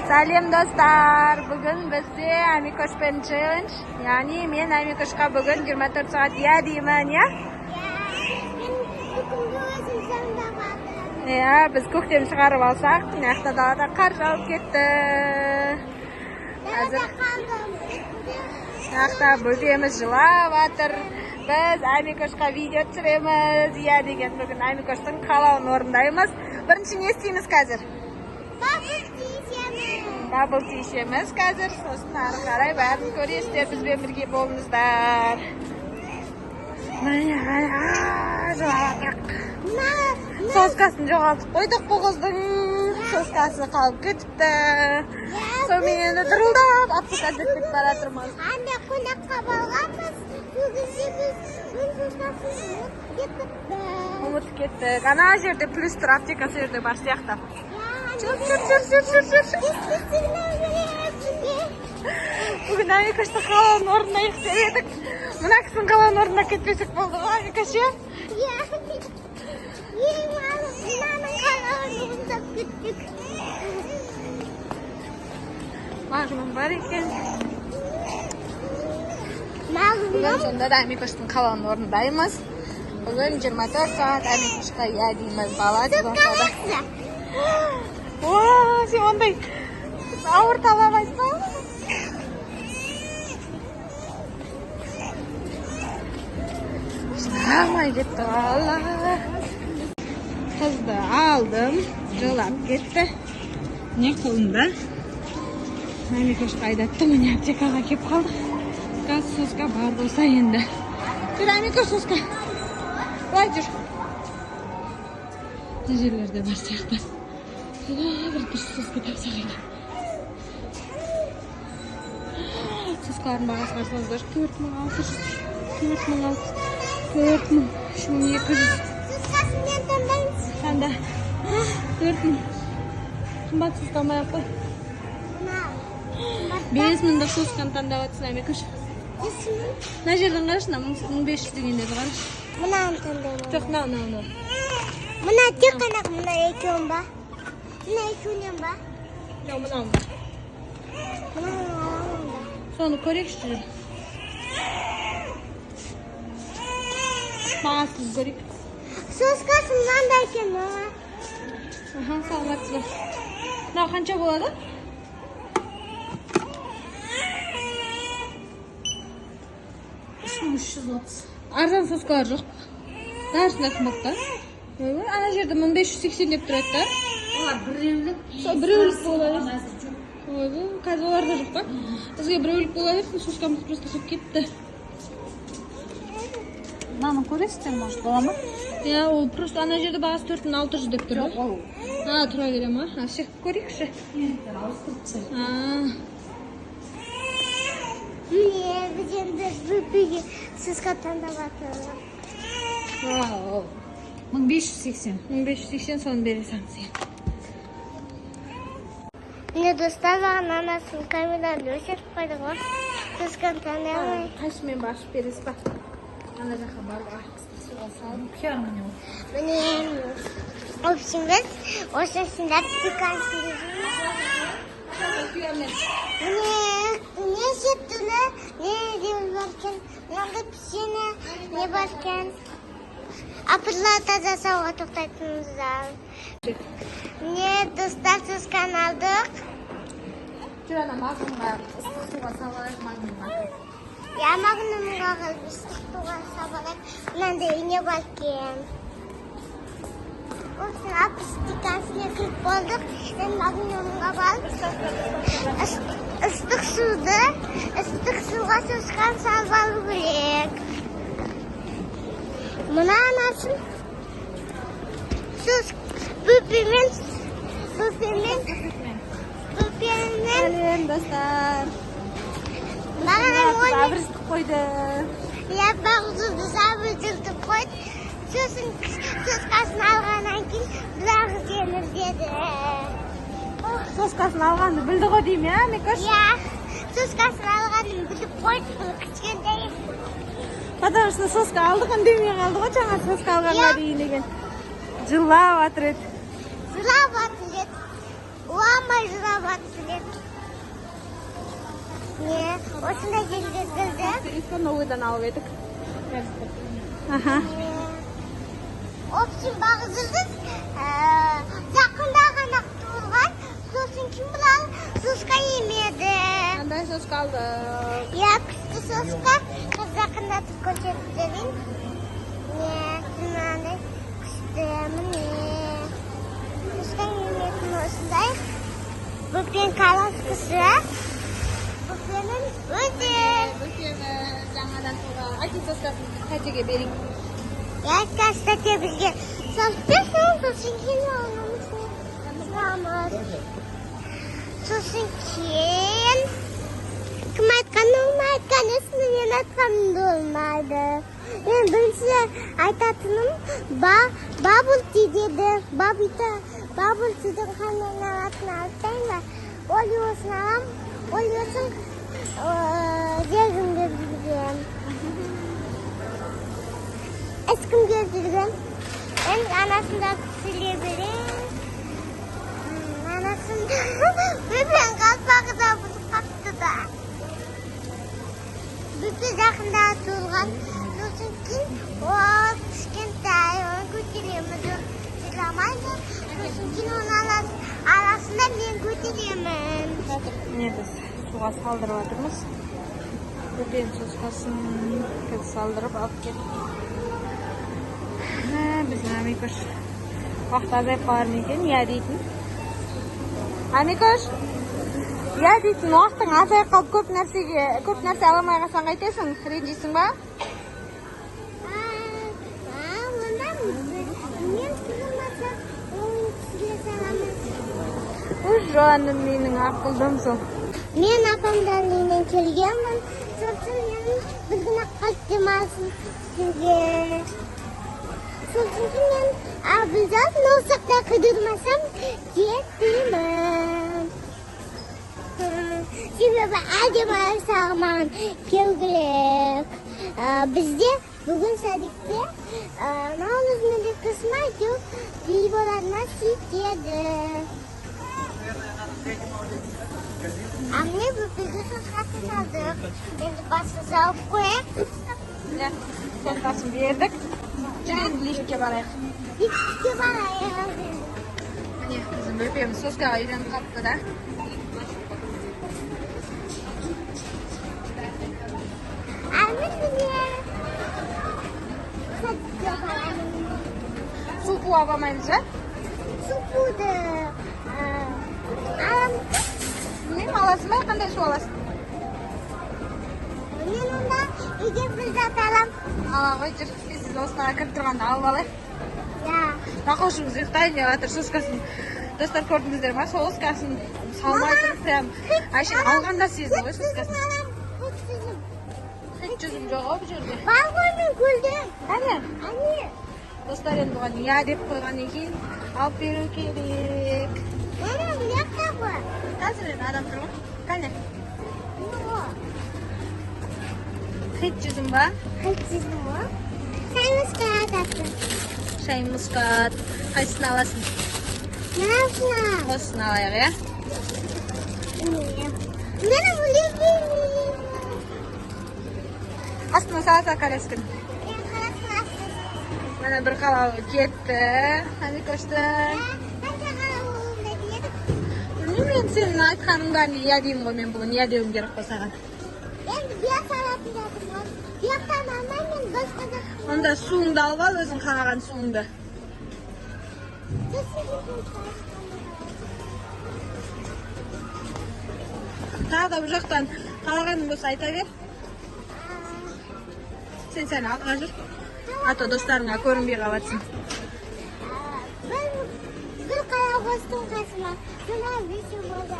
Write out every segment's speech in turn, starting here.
Салем достар, бүгін бізде Амикошпен челлендж. Яғни мен Амикошқа бүгін 24 сағат я деймін, я? Біз көктем шығарып алсақ, мынақта далада қар жауып кетті. Қазір мынақта бөпеміз жылап жатыр. Біз Амикошқа видео түсіреміз. Я деген бүгін Амикоштың қалауын орындаймыз. Бірінші не істейміз қазір? Бабыл тиішеміз қазір, сосын ары қарай бәрін көресіздер, бізбен бірге болыңыздар. Соскасын жоғалтып қойдық бұл қыздың. Соскасы қалып кетіпті. Сонымен енді дырылдап, апсықа кетіп бара жатырмыз. Анне қонаққа барғанбыз, ұмытып кеттік. Ана жерде плюс тұр, аптека жерде бар сияқты. Жүр. Бүгін Амикошты қалауын орындайық деп едік. Мына кісінің қалауын орындап кетпесек болды ғой, Амикош, иә? Иә. Мынаның қалауын орындап кеттік. Мағыным бар екен. Бүгін сонда да Амикоштың қалауын орындаймыз. Бүгін 24 сағат Амикошқа я дейміз, бала болса да. Сен ондай ауыр талап айтпа. Шыдамай кетті валла. Қызды алдым, жылап кетті. Не қолында? Амикошты айдаттым, міне аптекаға кеп қалды. Газ соска бар болса енді. Жүр, Амикош, соска. Былай жүр. Мына жерлерде бар сияқты. Бір дұрыс соска тапсақ екен. Соскалардың бағасы қарсаңыздар 4600, 4000, 3200. соскасын мен таңдаймыз. Таңда 4000. Қымбат соска алмай-ақ қой. 5000 сосканы таңдап жатсың, Амикош. Мына жерден қарашы, 1500 дегендерді қарашы. Мынаны таңдаймын. Жоқ, мынау. Мына тек қана мына екеуін ба? Мына екеуінен ба? Жоқ, мынау. Мынаны аламын ба? Соны көрейікші жүр. Бағасын көрейік. Соскасы мынандай екен, мама. Саламатсыз ба. Мынау қанша болады? Арзан соскалар жоқ. Бәрісінде қымбат та. Ана жерде 1580 деп тұрады да. Олар біреулік. Біреулік болады. Қазір оларда жоқ па? Бізге біреулік болады, соскамыз просто соқ кетті. Мынаны көресіздер, может, бола ма? Я, ол просто ана жерде бағасы 4600 деп тұр. Жоқ, ол. Тұра бере ма? Шек көрейікші. Ауыстырыпсы. Міне, біз енді бөпеге соска таңдап жатырмыз. 1580. 1580 соны бере салсың. Міне, достар, маған анасын камераны өшіріп қойды ғой. Сосканы таңдай алмай. Қайшымен басып бересіз ба? Ана жаққа барып арқысты суға салып. Кер міне ол. Міне, в общем, біз осында пикантный не жеттіні, не деміз баркен, мынандай пішені не баркен. Апырлар таза сауға тоқтайтынымыздар. Міне, достар, сосканы алдық. Жүр ана мағынға ыстық суға салайық, мағынға. Я магнумға ыстық суға салайық. Мынандай не баркен. Осыны апыстикасына кіріп болдық. Мен магнумға барып ыстық суға сосканы салып алу керек. Мына анасын бөпемен Сәлем, достар. маған Сабырсыз қойды. Я бағызуды сабырсыздып қойды. Сосын соскасын алғаннан кейін бұлағы жеңір деді. Соскасын алғанды білді ғой дейм, я, Амикош? Я соскасын алғанын біліп қойды, бұл кішкентай. Потому что соска алдық, үндемей қалды ғой, жаңа соска алғанға дейін деген. Жылап жатыр еді. Жылап жатыр еді. Уамай жылап жатыр еді. Осында жүргізілді. Переско новыйдан алып едік. Аха. Общем, бағызылдыз. Жақында ғана туылған. Сосын кім білал соска емеді. Қандай соска алдық? Күшті соска. Жақындатып көрсетіп мынандай күшті міне. Соска еметін осындай. Бүпен коляскасы. Бүпенің өзі. Жаңадан туған. Әке соскасын қайтеге берейін. Кстати, бізге сосын кейін аламыз. Сосын кейін кім айтқаны айтқан есімі мен айтқанымды болмайды. Мен бірінші айтатыным бабулти деді. Бабултидің қандай алатын алсайын ба? Ол yosun алам, ол yosun жегімді білген. Eskім gözlüğüm. Ben anasında silebilirim. Anasında ben kalpağı da bunu kattı da. Bütün yakında atılgan. Dursun ki o kışkentay onu götürüyordu. Silamaydı. Dursun ki onun arasında ben götürüyorum. Mine biz suға салдырып жатырмыз. Бүпен соскасын салдырып алып келдік. Біздің Амикош уақыт азайып қалар ма екен, иә дейтін. Амикош, иә дейтін, уақытың азайып қалып көп нәрсе ала алмай қалсаң қайтесің? Ренжисің ба? Онда мен кірмаса оның кісіге саламыз. Жаным менің ақылдым сол. Мен апамдан үйінен келгенмін. Сосын мен біздің қаттымасын сізге. Sonuçta ben abicam nosakta kıdırmasam gitmem. Şimdi ben acaba sağman kelgilek. Bizde bugün sadıkta nauluz medik kısma yok. Bilgilerine sitiydi. Anne bu bilgi soskası aldık. Şimdi başlıca koyayım. Ya, soskasını verdik. Жүрген лифтке барайық. Лифтке барайық. Міне, біздің бөпеміз соскаға үйреніп қалыпты да. Су буып алмаймыз ба? Су буды. Білмеймін, аласың ба? Қандай су аласың? Мен онда үйге бір зат алам. Ала ғой, жүр. Сіз осынаға кіріп тұрғанда алып алайық. Нақошымыз ұйықтайын деп жатыр соскасын. Достар, көрдіңіздер ма? Соскасын салмай тұрып, прям Айшен алғанда сезді ғой соскасын. Хит жүзім жоқ ау бұл жерде. Бар ғой мен көрдім. Қане? Әне. Достар, енді бұған иә деп қойған екен. Алып беру керек. Әне, бұл жақта ғой. Қазір енді адам тұр ғой. Қане? Хит жүзім ба? Хит жүзім ғой. Шай мұскат атты. Шай мұскат. Қайсысын аласың? Осыны. Осыны алайық, иә? Мені білемін. Астына саласа коляскін. Mana bir qalava ketdi. Amikoshda. Bilmayman, men sening aytganingdan iya deyim ғой, men bugun iya deyim kerak bo'lsa sаған. Endi biya salati dedim. Biyaqdan almayman, boshqaga. Onda suvingni olib ol, o'zing qalagan suvingni. Tag'da bu yoqdan qalaganing bo'lsa aytaver. Sen seni olib jur. Ata do'stlaringga ko'rinmay qolasan. Bir qaya bosdim qasma. Shuna beshim bo'ldi.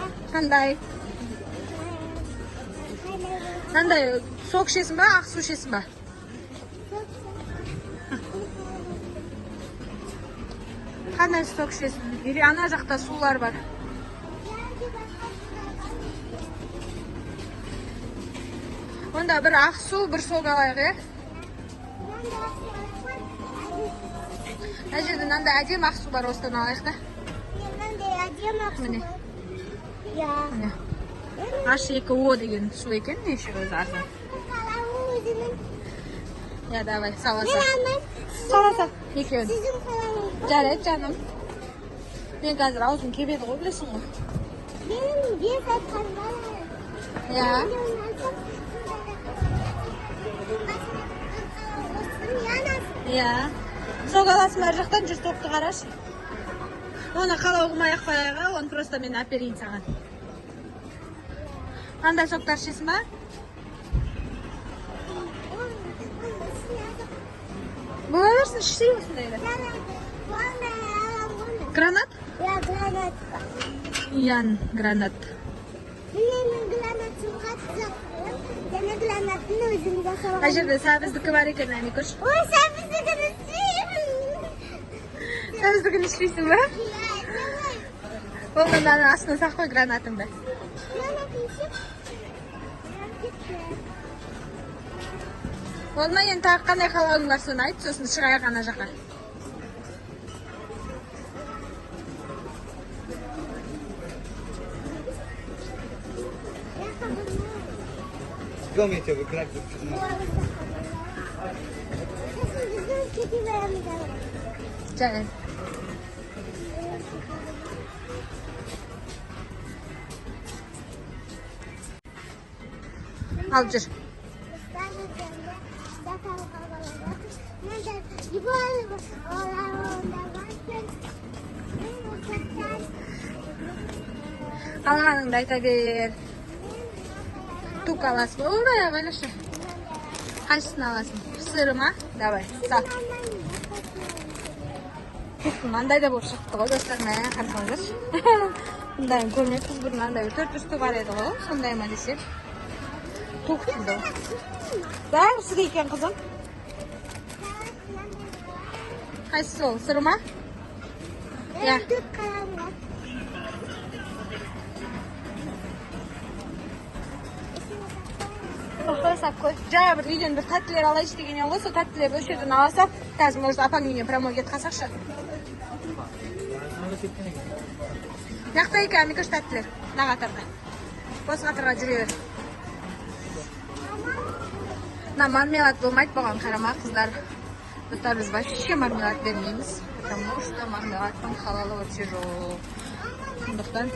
Qanday so'q ishesizmi, oq suv ishesizmi? Qanday so'q ishesiz? Ana yoqda suvlar bor. Onda bir oq suv, bir so'q olaylik. Ajerdan anda ajim oq suv bor, o'stan olaylik-da. Menda ajim oq suv. Mana. Ya. Mana. H2O деген су екен, неше өзі арзан. Қалауым өзінің. Ya давай, саласа. Мен алмаймын. Саласа, екеуін. Сіздің қалауыңыз. Жарайды, жаным. Мен қазір аузым кебеді ғой, білесің ғой. Менің бес айтқан балам. Ya. Ya. Сол қаласың бар жақтан жүр тоқты қарашы. Оны қалау қылмай-ақ қояйға, оны просто мен әперейін саған. Қандай соктар ішесің ба? Бола берсін, ішсей осындайды. Гранат? Я гранат. Ян, гранат. Менің гранатым қатты. Және гранатын өзім жасап. Қай жерде сәбіздікі бар екен, әне көрші. Ой, сәбіздігін істеймін. Сәбіздігін ішпейсің ба? Болғанда астына сақ қой гранатыңды. Болма, енді тағы қандай қалауың бар соны айт, сосын шығайық ана жаққа. Gomite выбирать. Жарайды. Алып жүр. Қалғаныңды айта бер. Тук аласың ба? Олай байлашы. Қайсысын аласың? Сыры ма? Давай, сат. Туктың андай да болып шықты ғой, достар, мә, қарсаңыздаршы. Бұндайын көрмеппіз, бұрын андай 400 бар еді ғой, сондай ма десек. Тук дейді. Бәрісі екен қызым. Қайсысы ол? Сыры ма? Я. Қойсақ қой. Жая бір үйден бір тәттілер алайшы деген ғой, сол тәттілерді осы жерден аласақ, қазір может апаң үйіне промой кет қалсақшы. Яқта екен, әне көш тәттілер, нағатырда. Бос қатырға жүре бер. Мына мармелад болмайды болған қарама, қыздар. Достар, біз вообще мармелад бермейміз. Потому что мармеладтың халалы вообще жоқ. Сондықтан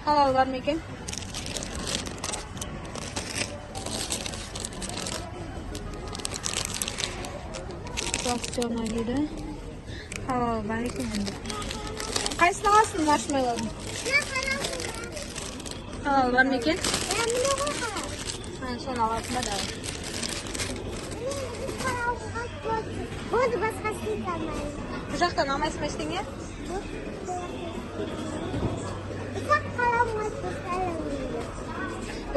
халал бар ма екен? Пластиона дейді. Халал бар екен енді. Қайсын аласың маршмеллоудың? Халал бар ма екен? Соны аласың ба, давай. Болды, басқасын алмаймын. Бұл жақтан алмайсың ба ештеңе? Ұсақ қалауым айтпастайым.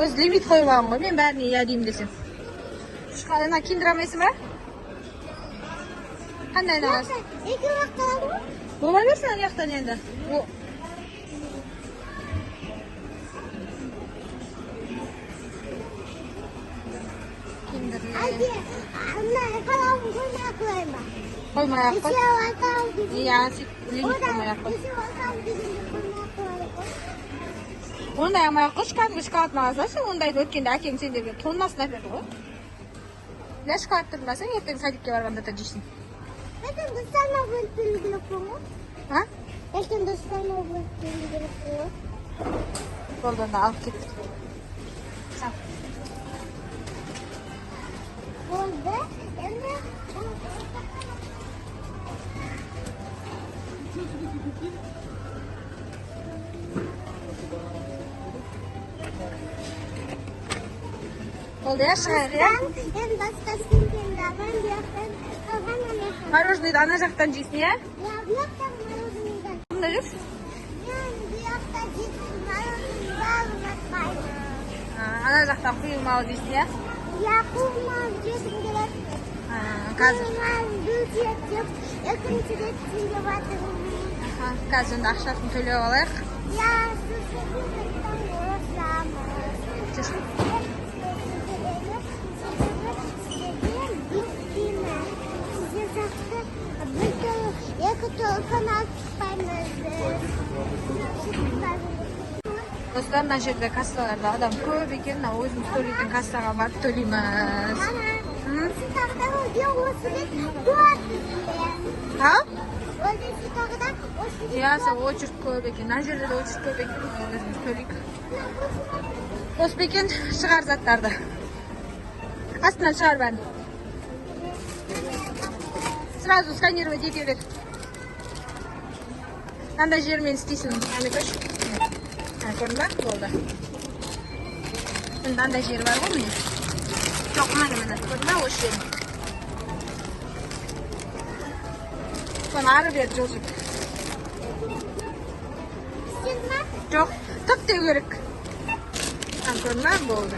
Өз лимит қойып алған ғой, мен бәріне иә деймін десем. Шыққалына киндірамайсың ба? Қандай аласың? Екі уақыт қалады ма? Бола берсін ана жақтан енді. Әйде, мына қалауым қоймай-ақ қояйын ба? Қоймай-ақ қой. Үшеу алтау деген. Иә, лимит қоймай-ақ қой. Үшеу алтау дегенде қоймай-ақ қояйын ғой. Ондай алмай-ақ қой, шкафыңды шоколад аласың, ондайды өткенде әкең сендерге тоннасын әперді ғой. Иә, шоколад тұрмасаң, ертең садикке барғанда да жейсің. Ертең достарына бөліп беру керек қой ма? А? Ертең достарына бөліп беру керек қой. Болды, онда алып кеттік. Сау. Болды. Енді Болды, иә, шығайық, иә? енді басқасын таңдамын, бұяқтан қалған анаяққа. Мороженыйды ана жақтан жейсің, иә? Я бұяқтан мороженыйдан. Бұнда жүрсің? Мен бұяқта жейтін мороженый бәрін ұнатпаймын. Ана жақтан құйылмалы жейсің, иә? Я құйылмалы жегім келеді. Қазір. Құйылмалы бюджет деп екінші рет теңдеп жатырмын. Қазір енді ақшасын төлеп алайық. Я сіздің осамын. Жүрсің? Екі телефон алып Dostlar, mына жерде кассаларда адам көп екен. Мына өзіміз төлейтін кассаға барып төлейміз. Ha? Ya, очередь көп екен. Мына жерде де очередь көп екен. Өзіміз төлейік. Оспекен, шығар заттарды. Астынан шығар бәрін. Сразу сканировать ете береді. Қандай жермен істейсің? Амикош? Көрдің ба? Болды. Мынандай жері бар ғой міне. Жоқ, мына. Көрдің ба? Осы жерін. Соны ары берді жылжып. Жоқ, тық деу керек. Көрдің ба? Болды.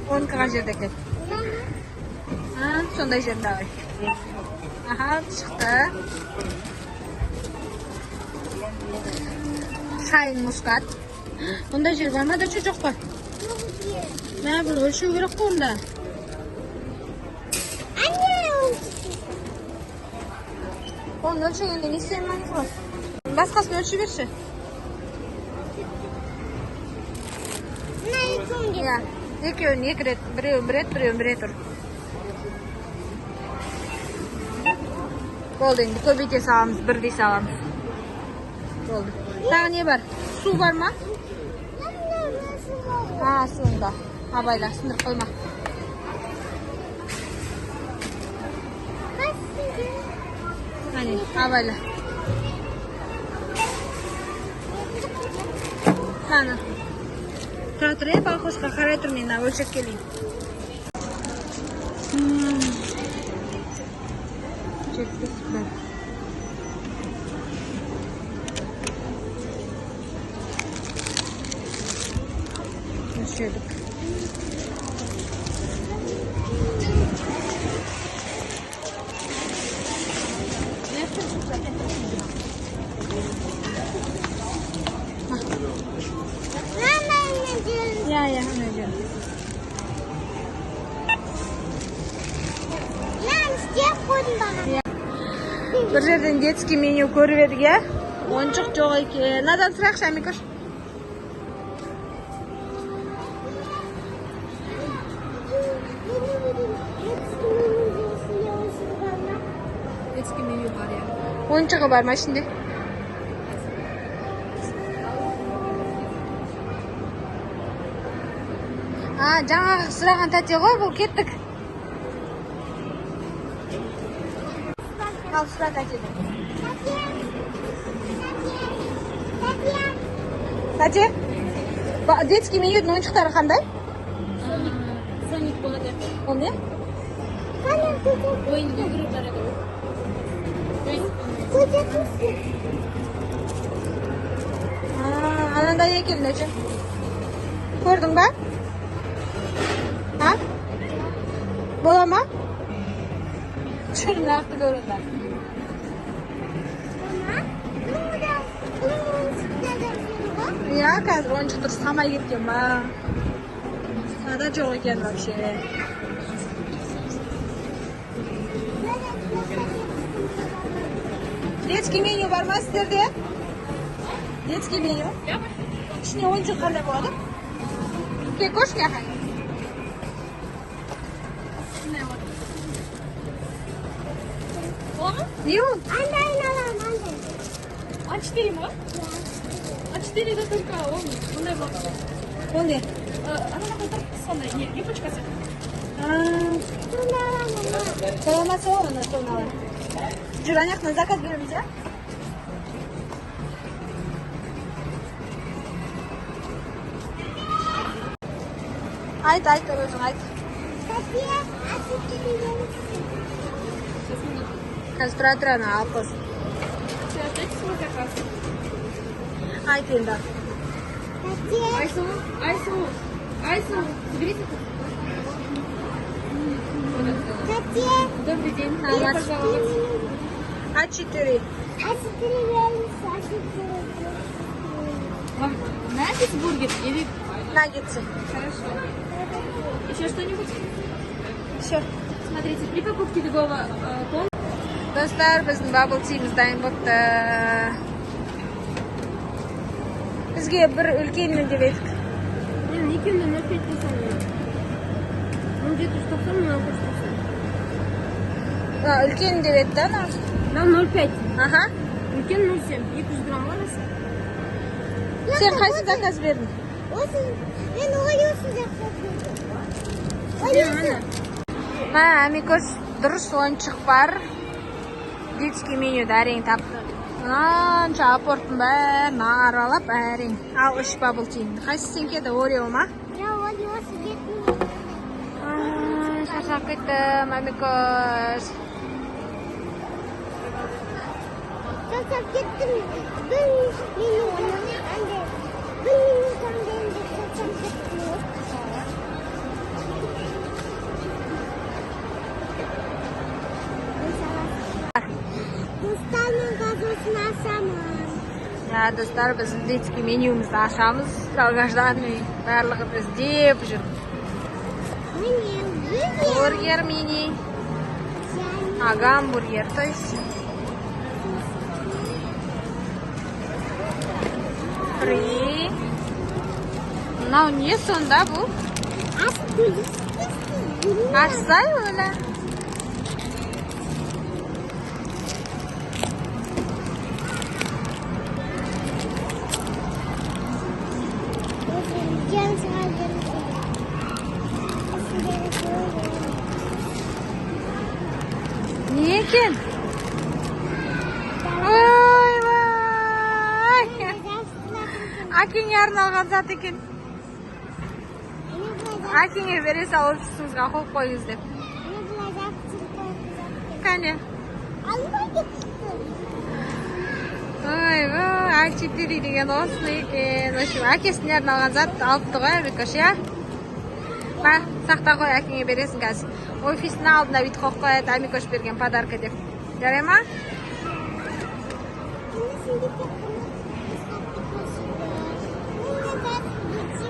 12-ға жерде екен. Сондай жер давай. Аха, шықты. Шайын мускат. Ондай жер бар ма да жоқ па? Мә, бұл өлшеу керек қой онда. Оны өлшегенде не істеймін маңыз ғой? Басқасын өлшей берші. Ja, екеуін екі рет, біреуін бір рет, біреуін бір рет ұр. Болды, енді көбейте саламыз, бірдей саламыз. Болды. Тағы не бар? Су бар ма? Суында. Абайла, сындырып қойма. Әне, абайла. Қаны. Тұра-тұр, балқошқа қарай тұр, мен өлшеп келейін. Жетпіс бір. Өлшедік. Ya, ана жер. Бір жерден детский меню көріп едік, я? Ойыншық жоқ екен. Надан сұрақшы, Амикош? Детский меню бар, я. Ойыншығы бар ма ішінде? Жаңағы сұраған тәте ғой, бұл кеттік. Ал, сұра тәтеді. Тәте? Детский менюдің ойыншықтары қандай? Соник болады. Ол не? Ойын жүгіріп барады. Анандай екен, нәже. Көрдің ба? Бола ма? Жүрін ақты көрінді. Я, қазір ойыншық дұрыс самай кеткен ба. Ада жоқ екен вообще. Детский меню бар ма сіздерде? Детский меню? Ішіне ойыншық қандай болады? Кекош не қай? Не он? А4 ма? А4 да только он. Ондай бар. Он не? Ананы қайтарып сондай, юбочкасы. Саламасы ол, ана соны алайын. Жүр, аяқтан заказ береміз, я? Айт, өзің айт. Қазір тұра ана алып қойсын. Дайте свой заказ. Айт енді. Айсу, заберите. Добрый день. Пожалуйста. А4. Вам нравится бургер или... Наггетсы. Хорошо. Еще что-нибудь? Все. Смотрите, при покупке любого Dostlar, bizning bubble tea'miz dayım bo'pti. Bizga bir ulkenni deb aytdik. Men 2 dan 5 desam. 1790 mı 990? Ha, ulken deb aytdi ana. Ben 0,5. Aha. Ülken 0,7. 200 gram var ise. Sen qaysi zakaz berding? Olsun. Ben oyunsuz Mana. Mana, Amikosh durust o'yinchiq bor. Детский menyuda arang topdi. Ancha aportni barini aralab arang. Al ish bubble tea. Qaysi senkida Oreo'ma? Ya oyunsuz gitmiyor. Charchab ketdim, Amikosh. Çocuk gittim. Bir milyon. Anne. Bir milyondan benim de çocuk gitmiyor. Dostlarımın gazosunu asamam. Ya dostlar, biz детский menyumuzni ашamiz. Dalgajlarni barlig'i biz deb yuribmiz. Burger mini. Hamburger, то есть. Free. Mынау не сонда bu? Açsay öyle. Niye ki? Vay vay. Aking arnalgan zat ekan. Akingga beresa ofisimizga qo'yib qo'yingiz deb. Qani? Voy voy, A4 degan osma ekan. Shu akasining arnalgan zatni olibdi qo'y, Amikosh, ya. Ma, saqta qo'y, akingga berasan gaz. Ofisni oldida bitta qo'yib qo'yadi, Amikosh bergan podarka deb. Jaraymi?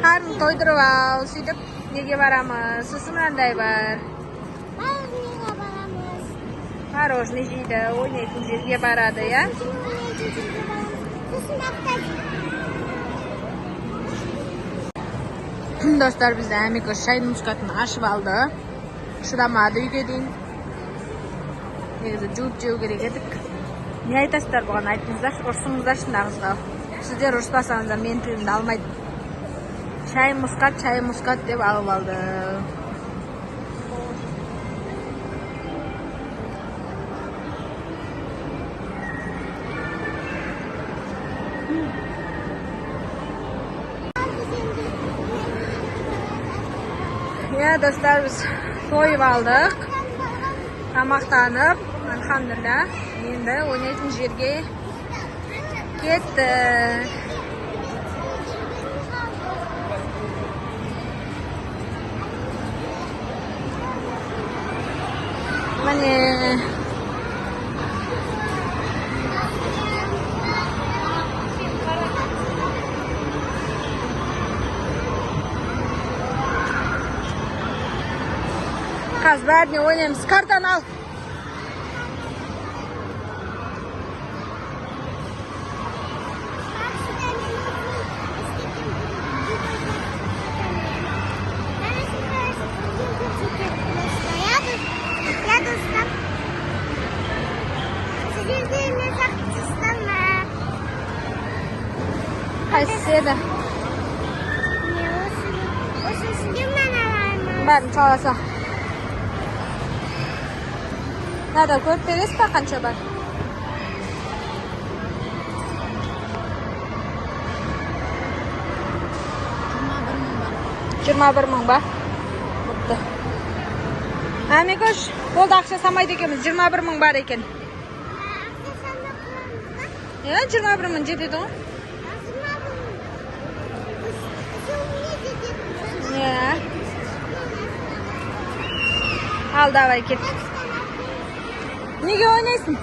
Qarni to'ydirib ol, сөйтіп nega boramiz? Siz bilanday bor. Мороженое jeydi, o'ynaydigan yerga boradi, ya. Do'stlar, bizda Amikosh shayn muskatini ashib oldi. Chidamadi uyga deyin. Negizda juvib jeu kerak edik. Ne aytasizlar bugun aytingizlar, ursingizlar shundaqizda. Sizlar urspasangiz men tilimni olmaydi. Çay muskat deb olib oldi. Ya dostlar, biz to'yib oldik. Tamoqlanib, alhamdulillah, endi o'ynaydigan yerga ketdik. Mana qazlarni o'ynaymiz. Kartani al. Qaysi edi? Barini cholasan. Nada ko'rib berasizmi qancha bor? Jyirma bir ming bor. Bo'pti. Amikosh, bo'ldi, aqcha samaydi ekanmiz. 21 ming bor ekan. Ya, 21 ming dedi-ku. Ya. Al davay ket. Nega o'ynaysan?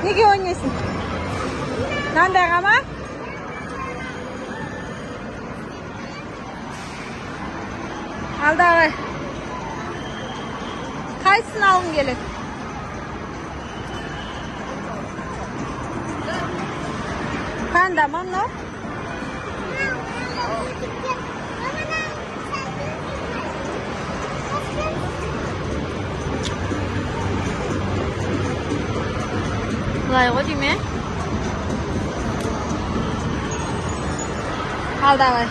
Nega o'ynaysan? Nandag'ama? Al davay. Қайсысын алғың келеді? Панда ма мынау? Былай ғой дейме? Ал давай.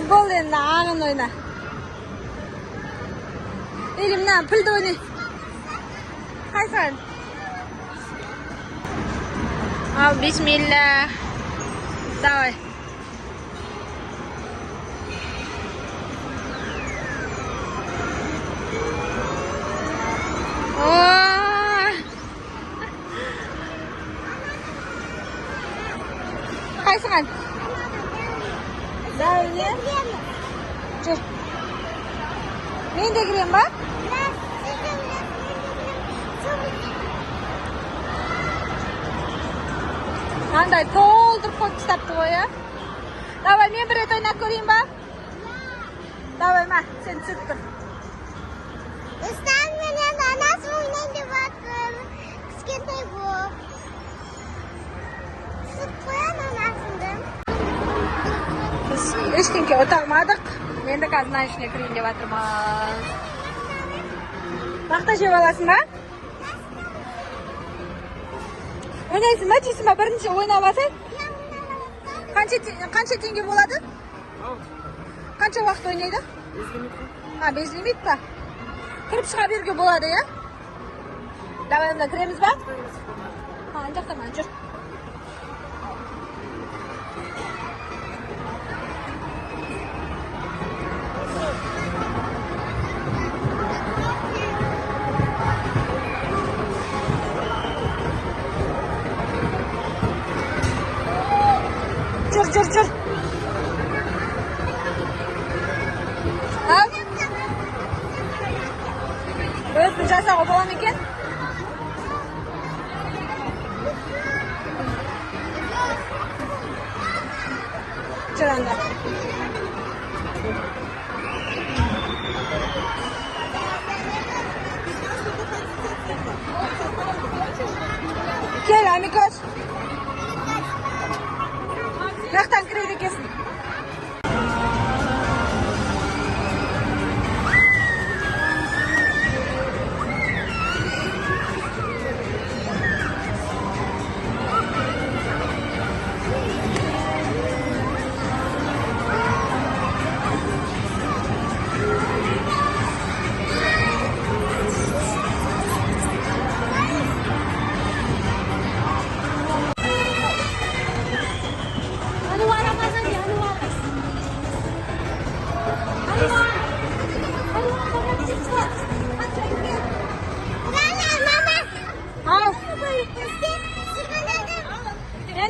Бол енді ағын ойна. Или мына пілді ойна. Қайсыған? Ал, бисмилля. Давай. Қайсыған? Давай, не? Жүр. Мен де кірем ба? Андай толдырып қойып тастапты ғой, а? Давай, мен бір рет ойнап көрейін ба? Давай, ма, сен түсіп тұр. Ұстан менен анасы ойнайын деп жатыр. Кішкентай болып. Түсіп қоян анасынды. Біз ештеңке ұта алмадық. Енді қазына ішіне кірейін деп жатырмыз. Мақта жеп аласың ба? Ойнайсың ба, дейсің ба? Бірінші ойнап алсай? Қанша теңге болады? Қанша уақыт ойнайды? Без лимит па? Кіріп шыға беруге болады, я? Давай, мына кіреміз ба? Андақтаман, жүр. Жүр. Ал. Өзін жасауға бола ма екен? Жүр анда. Кел, Амикош. Нақтан кіреді екесің.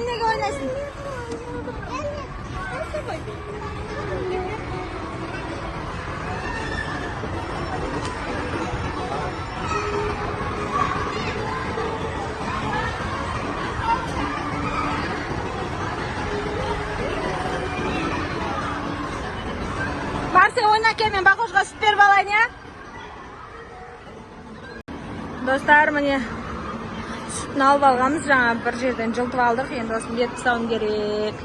Neге oynasın? Барса ойнап мен бақошқа сүт беріп алайын, я? Достар, міне сүтін алып алғанбыз, жаңа бір жерден жылтып алдық, енді осын бет тастауым керек.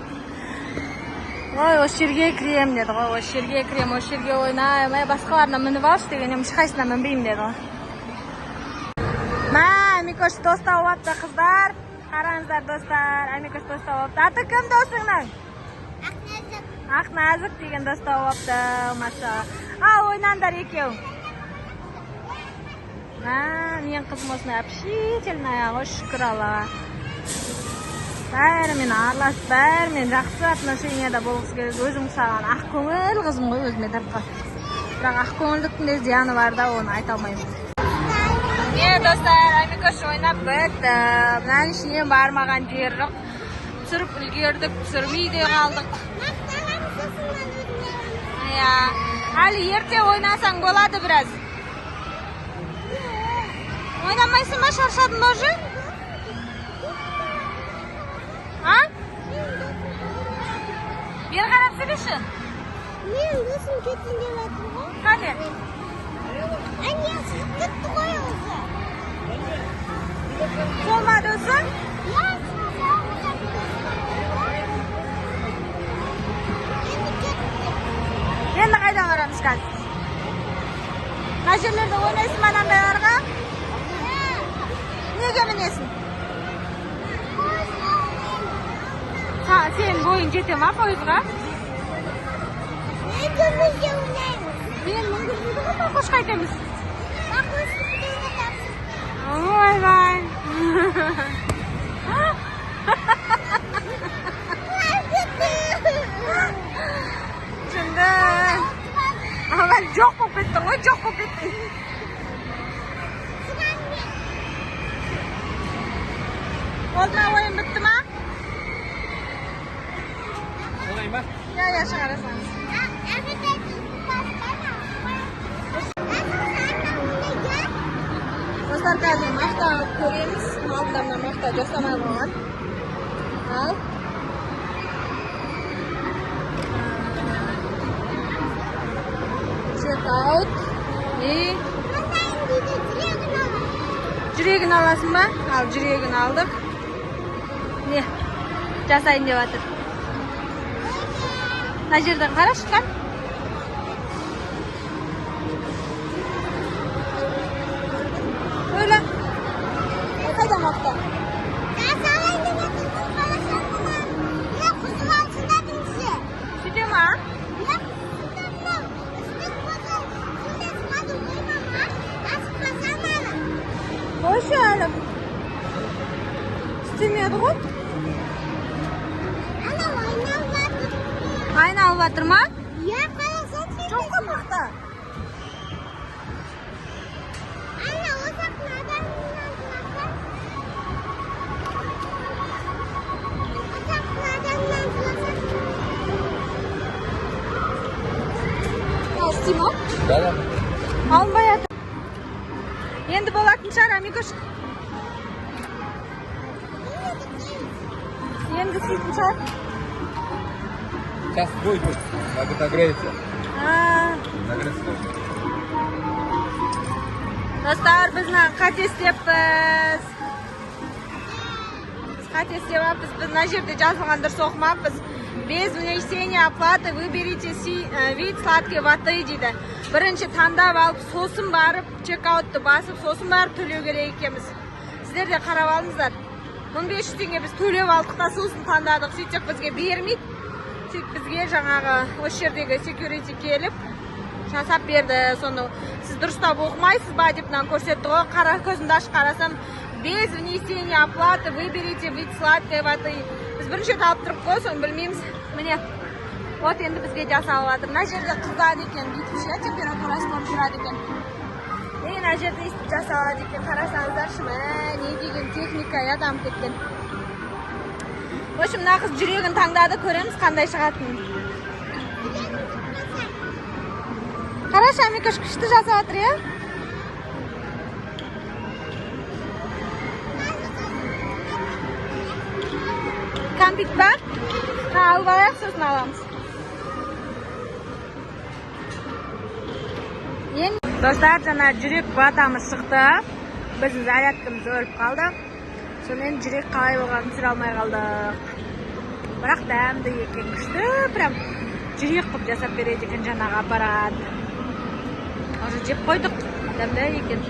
Ой, осы жерге кірем деді ғой, осы жерге кірем, осы жерге ойнайым, басқаларына мініп алшы деген, ешқайсына мінбеймін деді ғой. Амикош дос тауып апты, қыздар. Қараңыздар, достар, Амикош дос тауып апты. Аты кім досыңның? Ақназық деген дос тауып апты, машалла. Ал, ойнаңдар екеу. Мен қызым осыны общительная, шүкір Аллаға. Бәрімен араласып, бәрімен жақсы отношенияда болғысы керек. Өзім саған ақ көңіл қызым ғой, өзіме тартқан. Бірақ ақ көңілдіктің де зияны бар да, оны айта алмаймын. Достар, Амикош ойнап бітті. Мұнан ішіне бармаған жер жоқ. Түсіріп үлгердік, түсірмей де қалдық. Әлі ерте ойнасаң болады біраз. Ойнамайсың ба, шаршадың ба уже? А? Бері қарап сөйлеші. Менің досым кетсін деп жатыр ғой. Қане? Әне шығып кетті ғой өзі. Сол ма досың? Иә, Енді қайдан барамыз қазір? Мына жерлерде ойнайсың ба анандайларға? Неге мінесің? Сен бойың жете ма пойызға? мен көмірге ойнаймын. Мен мүмкіндігі ғой қош қайтеміз. Ой, Ойбай. Şimdi ama ben çok kokettim, o çok kokettim. Oldu mu oyun bitti mi? Olayım bak. Ya çıkarırsanız. Dostlar қазір мақта көреміз. Алдымда мақта жасамай қойған. Ал. Check out. Жүрегін аласың ба? Ал, жүрегін алдық. Не? Жасайын деп жатыр. Мына жерден қара шыққан. Öyle. Ne kadar maqta? Sütü mü? Boş verelim. İstemiyordu bu. Aynı alvatır mı? Çok kapakta. Стимул? Да. Alınbay atır. Endi bo'lатын шығар, Амикош. Endi sütün шығар. Сейчас будет, как отогреется. Нагреется. Dostlar, bizni qat isteyapmiz. Qat isteyapmiz. Biz mына жерде жазылған дұрыс оқымаппыз. Без внесения оплаты выберите вид сладкой воды дейді. Бірінші таңдап алып, сосын барып, чекаутты басып, сосын барып төлеу керек екенбіз. Сіздер де қарап алыңыздар. 1500 теңге біз төлеп алдық та сосын таңдадық. Сөйтсек бізге бермейді. Сөйтіп бізге жаңағы осы жердегі секьюрити келіп жасап берді. Соны сіз дұрыстап оқымайсыз ба деп мынаны көрсетті ғой. Қара көзімді ашып қарасам, без внесения оплаты выберите вид сладкой воды. Біз бірінші рет алып тұрып қой, соны білмейміз. Міне, вот енді бізге жасалып жатыр. Мына жерде қызады екен, бүйтіп ше, температурасы көріп тұрады екен. Мына жерде өйстіп жасалады екен. Қарасаңыздаршы, не деген техника дамып кеткен. В общем, мына қыз жүрегін таңдады, көреміз қандай шығатынын. Қарашы, Амикош күшті жасап жатыр, иә? Кәмпит ба? Алып алайық, сосын аламыз. Достар, жаңа жүрек батамыз шықты. Біздің зарядкамыз өліп қалды. Сонымен жүрек қалай болғанын түсіре алмай қалдық. Бірақ дәмді екен, күшті, прям жүрек қып жасап береді екен жаңағы аппарат. Уже жеп қойдық, дәмді екен.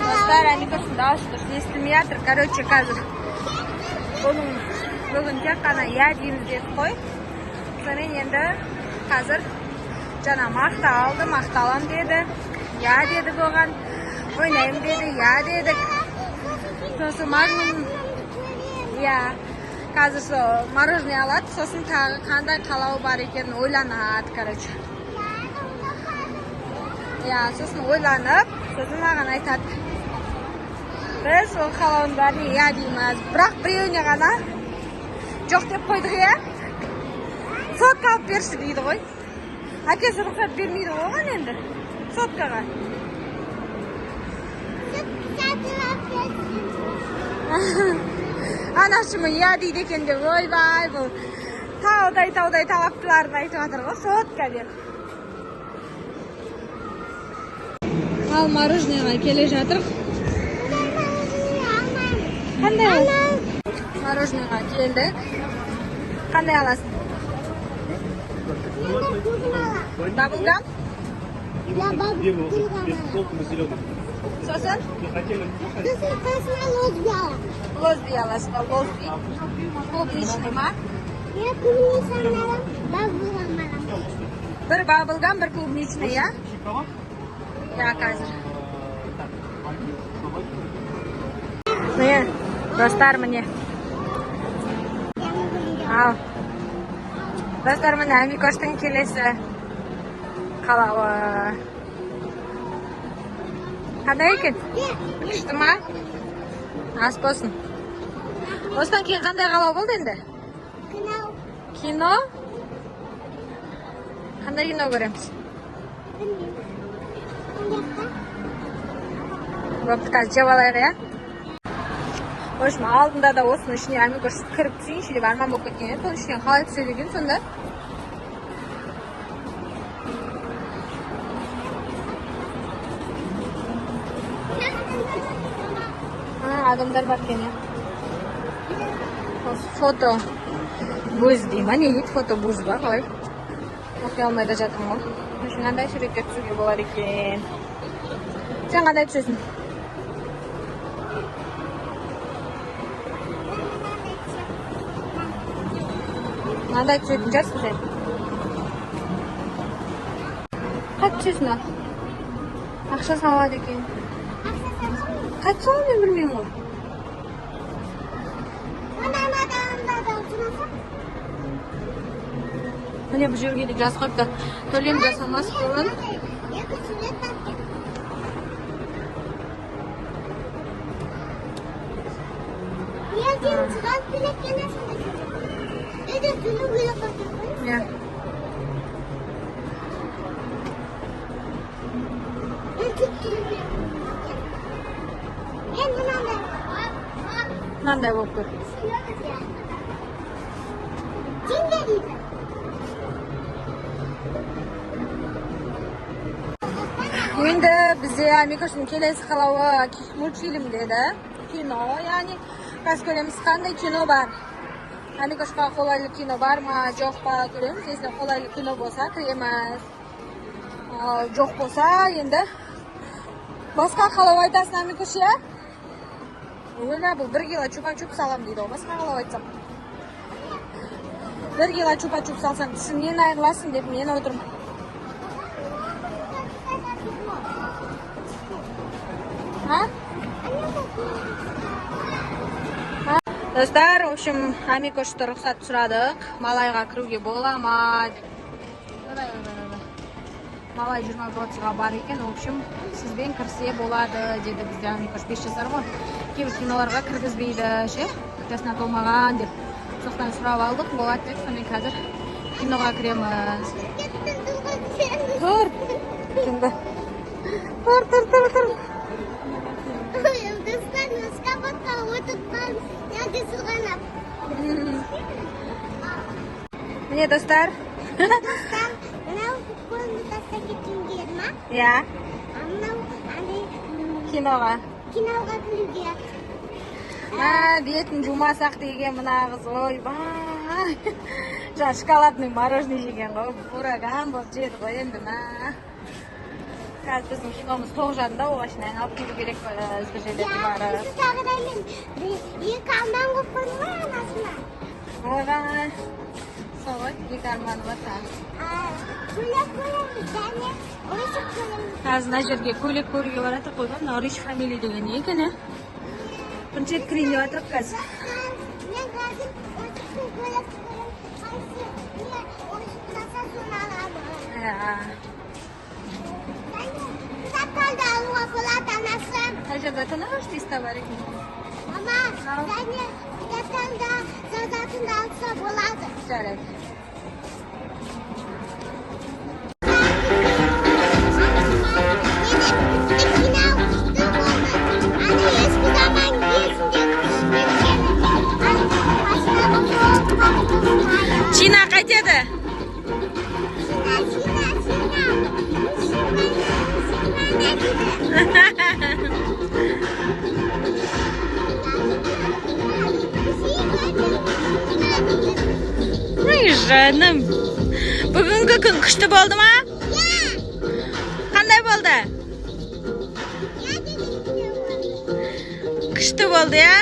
Достар, Амикоштың дауысы дұрыс естілмей жатыр. Короче, қазір бүгін тек қана я дейміз деді қой. Сонымен енді қазір жаңа мақта алды, мақта алам деді. Я дедік оған. Ойнайым деді, я дедік. Сосын магнум, я қазір сол мороженое алады, сосын тағы қандай қалауы бар екенін ойланады, короче. Я, сосын ойланып, сосын маған айтады. Біз ол қалауын бәріне я дейміз. Бірақ біреуіне ғана жоқ деп қойдық, я? Сотка алып берші дейді ғой. Әкесі рұқсат бермейді оған енді. Соткаға. Anashimi ya deydi ekan deb, voy bu tavday tavaklarni aytib o'tir, sotka deb. Al marojnoyga kelishatib. Qanday? Marojnoyga keldik. Qanday olasiz? Double gum? Я бабу. So'sin? Lozbi olasiz, lozbi. Klubnichnikmi? Я клубничный, бабу. Bir bubble gum, bir klubnichni ya. Ya hozir. Mana, do'stlar mana. Al. Do'stlar mana Amikoshdan kelasi. Qalavi. Qanday ekan? Ishtimi? As bo'lsin. O'sdan keyin qanday qalov bo'ldi endi? Kino? Qanday kino ko'ramiz? Bo'pti, qazib olaylik ya. Boshma oldinda da o'sni ishni Amikosh kirib tushing, deb armon bo'lib ketgan. To'lishgan holat sezilgan sonda. Adamlar bor ekan. Foto buz deyman, yigit foto buz bor, hoy. O'qiy olmaydi jatim bor. Shunday suratga tushirga bo'lar ekan. Sen qanday tushasan? Qanday tushasan sen? Qancha tushasan? Aqsha savod ekan. Kaç so'm bilmayman. Mana bu yerga gaz qo'yibdi. To'lim jasamas bo'ladi. Ya. Qanday bo'lib tur? Endi bizga Amikoshning kelasi qalavi multfilm dedi. Kino, ya'ni biz ko'ramiz qanday kino bor. Amikoshga qo'laylik kino bormi, yo'qmi ko'ramiz. Sizga qo'laylik kino bo'lsa kiramiz. Yo'q bo'lsa endi boshqa qalav aytasizmi Amikosh ya? O'yna bu 1 kilo chupa-chup salam deydi. Boshqa qalav aytsam. 1 kilo chupa-chup salsam, siz meni ayirlasin deb men o'tirman. Ha? Do'stlar, o'shim Amikoshda ruxsat so'radik. Malayga kiruvga bo'laman. Malay 20%ga bor ekan, o'shim sizdan kirsa bo'ladi dedi bizga Amikosh 5 yashar bor. Keyin kinolarga kirgizmaydi, jasna to'lmagan deb. So'xdan so'rab oldik, bo'ladi deb, men hozir kinoga kiramiz. Tur. Kimda? Tur. Mana do'stlar. Ya. Kinoga kirgan. Ha, betin jumasak degan mana qiz, voy voy. Ja shokoladni marojnoy yegan, qo'ragan bo'lib jedi qo'y endi na. Hozir bizning kinomiz to'g'janda, o'g'ashni olib kelib kerak o'zgachalarga borib. Yekamdan qo'yma anasini. Voy. So'g'it yekarman vatan. Hozir Najirga ko'ylak ko'rga boradi, qo'ygan Norish familiya degan ekan. Buncha kiring deyapti qiz. Acaba tanış istemerik mi? Ama yani yakında zaten alsa buladı. Evet. Ay canım. Bugungi kun kuchli bo'ldimi? Qanday bo'ldi? Kuchli bo'ldi ya?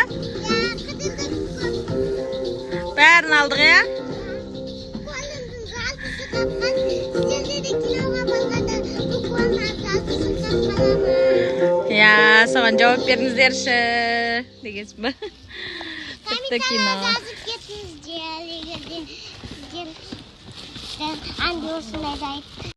Bärini aldık ya? Ya, soğan cevap berinizlerşi. Degesmi? Bitta kino. Andiyorsun